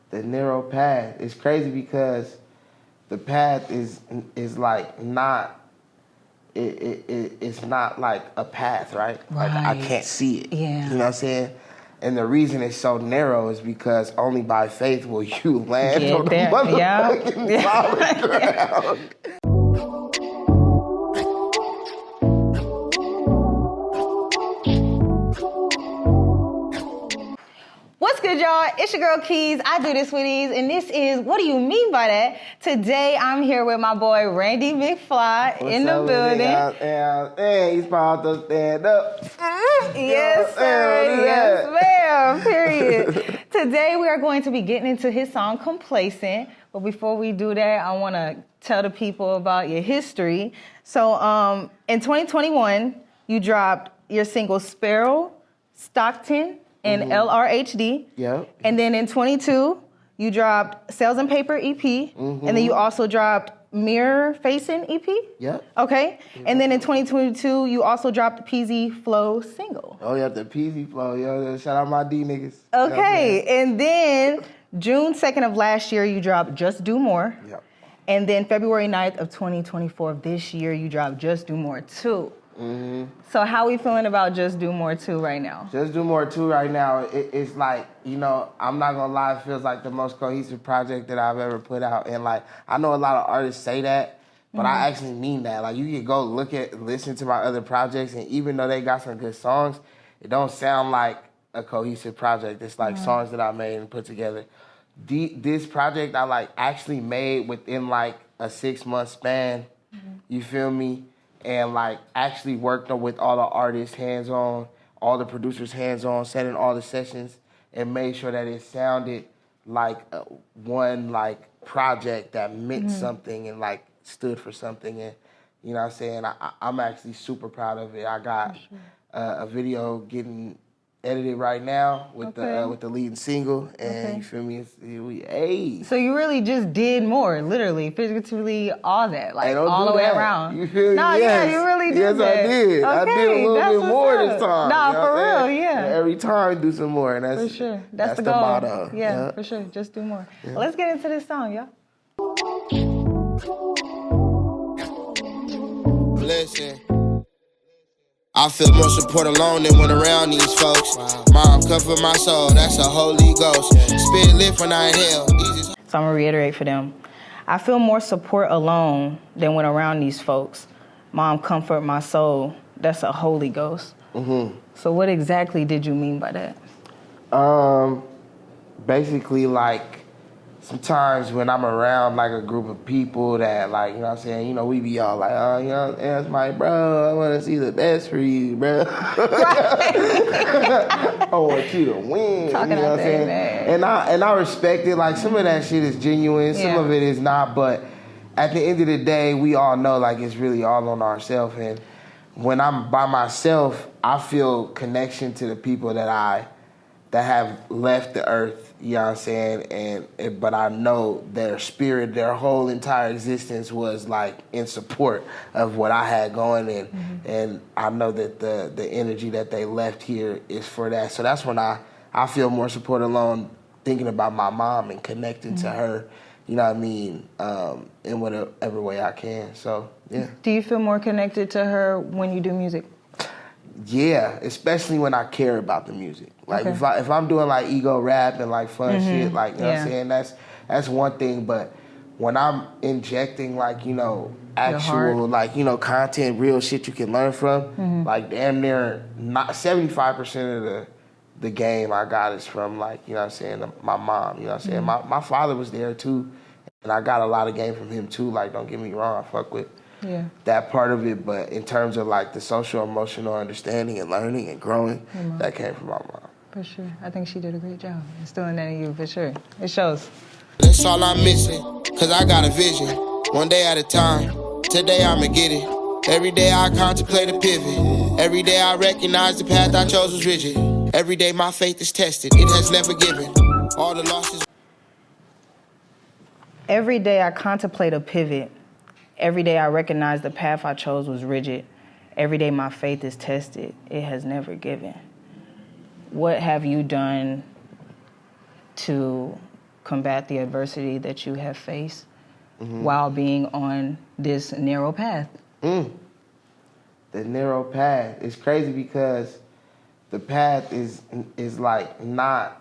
the narrow path. It's crazy because the path is like not. It's not like a path, right? Like I can't see it. Yeah. You know what I'm saying? And the reason it's so narrow is because only by faith will you land on the motherfucking solid ground. What's good, y'all? It's your girl Keys. I do this with ease, and this is What Do You Mean By That? Today, I'm here with my boy Randy McPhly in the building. Hey, he's about to stand up. Yes, sir. Yes, ma'am. Period. Today, we are going to be getting into his song Complacent. But before we do that, I want to tell the people about your history. So, in 2021, you dropped your single Sparrow, Stockton, and LRHD. Yep. And then in 22, you dropped Sales and Paper EP. And then you also dropped Mirror Facing EP. Yep. Okay. Yep. And then in 2022, you also dropped the PZ Flow single. Oh, yeah, the PZ Flow. Yo, shout out my D niggas. Okay. And then June 2nd of last year, you dropped Just Do More. Yep. And then February 9th of 2024 of this year, you dropped Just Do More 2. So how we feeling about Just Do More 2 right now? Just Do More 2 right now, it's like, you know, I'm not gonna lie, it feels like the most cohesive project that I've ever put out. And like, I know a lot of artists say that, but I actually mean that. Like, you can go listen to my other projects, and even though they got some good songs, it don't sound like a cohesive project. It's like songs that I made and put together. This project I like actually made within like a 6-month span. You feel me? And like actually worked with all the artists hands-on, all the producers hands-on, setting all the sessions, and made sure that it sounded like one like project that meant something and like stood for something. And you know what I'm saying? I'm actually super proud of it. I got a video getting edited right now with the leading single, and you feel me? So you really just did more, literally, figuratively, all that, like all the way that. around. You feel me? No, yes. Yeah, you really did yes, that. I did. I did a little bit more this time. Nah, you know for real, yeah. And every time, do some more, and that's for sure. That's the the goal. motto. Yeah, for sure. Just do more. Yeah. Well, let's get into this song, y'all. Listen, I feel more support alone than when around these folks. Mom, comfort my soul, that's a Holy Ghost. Spirit lift when I inhale. So I'm gonna reiterate for them. I feel more support alone than when around these folks. Mom, comfort my soul, that's a Holy Ghost. So what exactly did you mean by that? Basically, like, sometimes when I'm around, like, a group of people that, like, you know what I'm saying, you know, we be all like, oh, you know, and it's like, bro, I want to see the best for you, bro. I want you to win. Talking you know what I'm saying? Man. And I respect it. Like, some of that shit is genuine. Some of it is not. But at the end of the day, we all know, like, it's really all on ourselves. And when I'm by myself, I feel connection to the people that have left the earth, you know what I'm saying? But I know their spirit, their whole entire existence was like in support of what I had going in. And I know that the energy that they left here is for that. So that's when I feel more support alone, thinking about my mom and connecting to her, you know what I mean, in whatever way I can. So, yeah. Do you feel more connected to her when you do music? Yeah, especially when I care about the music. Like if I'm doing like ego rap and like fun shit, like you know what I'm saying, that's one thing. But when I'm injecting like, you know, actual like, you know, content, real shit you can learn from, like damn near not 75% of the game I got is from like, you know what I'm saying, my mom, you know what I'm saying. My father was there too, and I got a lot of game from him too. Like, don't get me wrong, I fuck with that part of it, but in terms of like the social emotional understanding and learning and growing, that came from my mom. For sure. I think she did a great job instilling that in you, for sure. It shows. That's all I'm missing, cause I got a vision. One day at a time, today I'ma get it. Every day I contemplate a pivot. Every day I recognize the path I chose was rigid. Every day my faith is tested, it has never given. All the losses. Every day I contemplate a pivot. Every day I recognize the path I chose was rigid. Every day my faith is tested, it has never given. What have you done to combat the adversity that you have faced while being on this narrow path? The narrow path is crazy because the path is like not.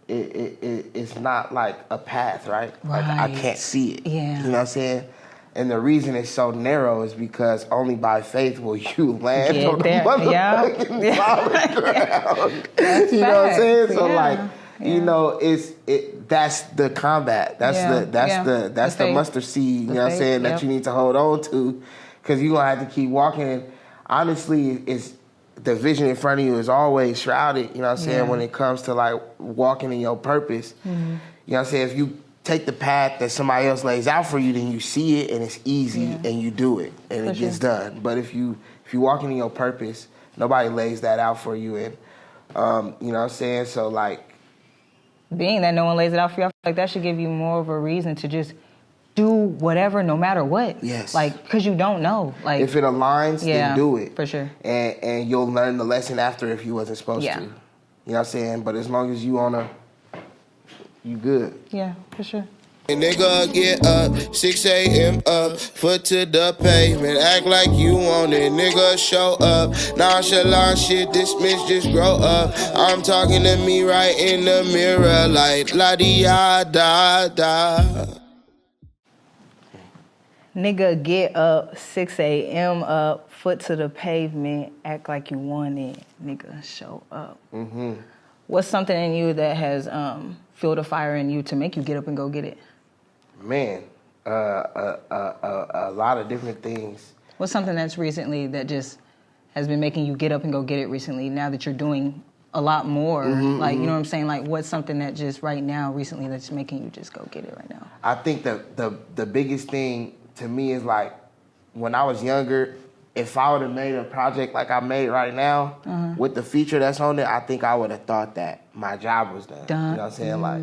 It's not like a path, right? Like I can't see it. Yeah. You know what I'm saying? And the reason it's so narrow is because only by faith will you land on the motherfucking solid ground. That's you know what I'm saying? So yeah. like, you know, that's the combat. That's the mustard seed, you know what I'm saying, that you need to hold on to, because you're gonna have to keep walking. And honestly, it's the vision in front of you is always shrouded, you know what I'm saying, when it comes to like walking in your purpose. You know what I'm saying? If you take the path that somebody else lays out for you, then you see it and it's easy and you do it and it gets done. But if you walking in your purpose, nobody lays that out for you. And you know what I'm saying? So like, being that no one lays it out for you, I feel like that should give you more of a reason to just do whatever, no matter what. Yes. Like, because you don't know. Like, if it aligns, then do it. For sure. And you'll learn the lesson after if you wasn't supposed to. You know what I'm saying? But as long as you good. Yeah, for sure. Nigga, get up, 6 a.m. up, foot to the pavement, act like you want it, nigga, show up, nonchalant shit, dismiss, just grow up, I'm talking to me right in the mirror, like la-di-ya-da-da. Nigga, get up, 6 a.m. up, foot to the pavement, act like you want it, nigga, show up. What's something in you that has fueled a fire in you to make you get up and go get it? Man, a lot of different things. What's something that's recently that just has been making you get up and go get it recently, now that you're doing a lot more? Like, you know what I'm saying? Like, what's something that just right now, recently, that's making you just go get it right now? I think the biggest thing to me is like, when I was younger, if I would have made a project like I made right now, with the feature that's on it, I think I would have thought that my job was done. You know what I'm saying? Like,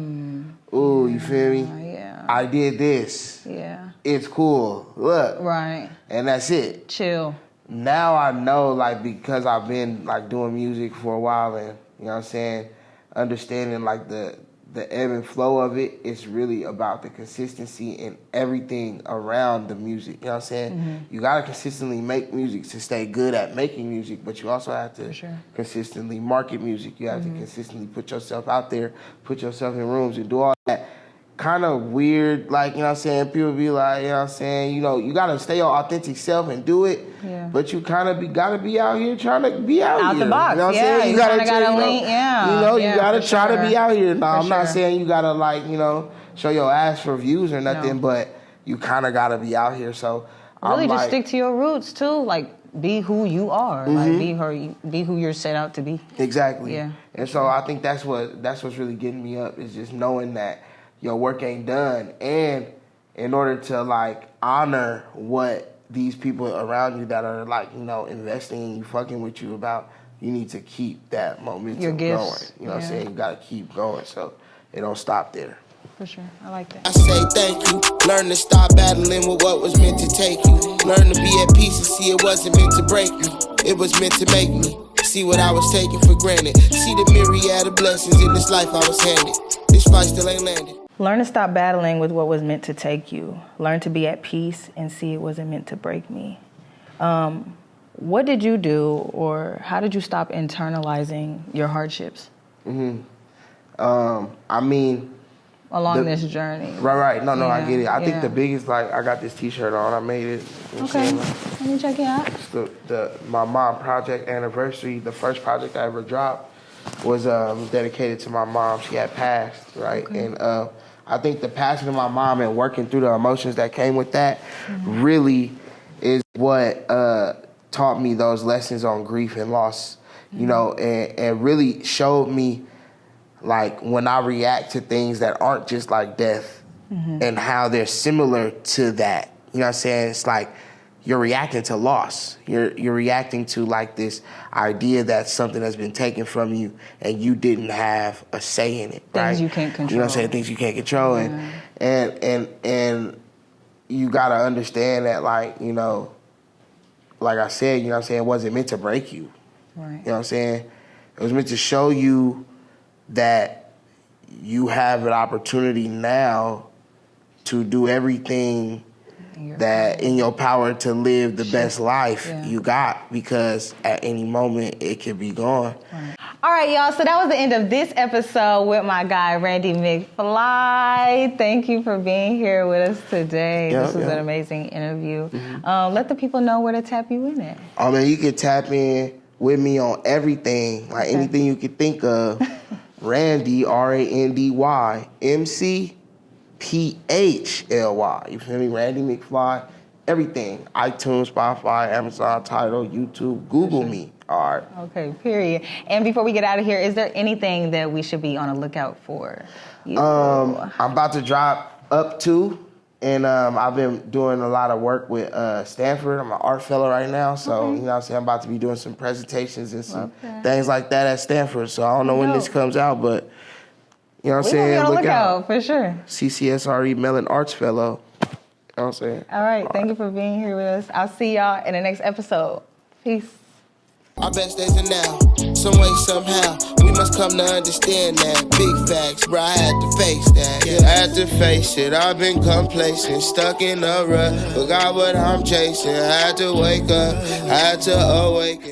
ooh, you feel me? Yeah. I did this. Yeah. It's cool. Look. Right. And that's it. Chill. Now I know, like, because I've been like doing music for a while, and you know what I'm saying, understanding like the ebb and flow of it, it's really about the consistency and everything around the music. You know what I'm saying? You gotta consistently make music to stay good at making music, but you also have to consistently market music. You have to consistently put yourself out there, put yourself in rooms, and do all that. Kind of weird, like, you know what I'm saying, people be like, you know what I'm saying, you know, you gotta stay your authentic self and do it, but you kind of gotta be out here trying to be out here. Out the box, you know what I'm saying? You gotta lean, you gotta try to be out here. No, I'm not saying you gotta, like, you know, show your ass for views or nothing, but you kind of gotta be out here. So really, just stick to your roots too. Like, be who you are. Like, be who you're set out to be. Exactly. Yeah. And so I think that's what's really getting me up, is just knowing that your work ain't done, and in order to like honor what these people around you that are like, you know, investing in you, fucking with you about, you need to keep that momentum going. You know what I'm saying? You gotta keep going, so it don't stop there. For sure, I like that. I say thank you. Learn to stop battling with what was meant to take you. Learn to be at peace and see it wasn't meant to break me. It was meant to make me see what I was taking for granted. See the myriad of blessings in this life I was handed. This fight still ain't landed. Learn to stop battling with what was meant to take you. Learn to be at peace and see it wasn't meant to break me. What did you do, or how did you stop internalizing your hardships? I mean, along this journey. Right. No, I get it. I think the biggest, like, I got this T-shirt on. I made it. You know okay. Let me check it out. It's my mom project anniversary. The first project I ever dropped was dedicated to my mom. She had passed, right? Okay. And I think the passing of my mom and working through the emotions that came with that really is what taught me those lessons on grief and loss, you know, and really showed me, like, when I react to things that aren't just like death and how they're similar to that. You know what I'm saying? It's like you're reacting to loss. You're reacting to, like, this idea that something has been taken from you and you didn't have a say in it, right? Things you can't control. You know what I'm saying? Things you can't control. And you got to understand that, like, you know, like I said, you know what I'm saying, it wasn't meant to break you. Right. You know what I'm saying? It was meant to show you that you have an opportunity now to do everything that in your power to live the best life you got, because at any moment it could be gone. Right. All right, y'all. So that was the end of this episode with my guy, Randy McPhly. Thank you for being here with us today. This was an amazing interview. Let the people know where to tap you in at. Oh, man, you can tap in with me on everything, like anything you could think of. Randy, Randy, McPhly. You feel me? Randy McFly. Everything. iTunes, Spotify, Amazon, Tidal, YouTube. Google me. All right. Okay, period. And before we get out of here, is there anything that we should be on the lookout for? I'm about to drop Up To, and I've been doing a lot of work with Stanford. I'm an art fellow right now, so you know what I'm saying, I'm about to be doing some presentations and some things like that at Stanford. So I don't know when this comes out, but you know what I'm saying? We're on the Look lookout out. for sure. CCSRE Mellon Arts Fellow. You know what I'm saying? All right. Thank you for being here with us. I'll see y'all in the next episode. Peace. Our best days are now. Some way, somehow, we must come to understand that. Big facts, bro, I had to face that. I had to face it, I've been complacent, stuck in a rut. Forgot what I'm chasing, I had to wake up, I had to awaken.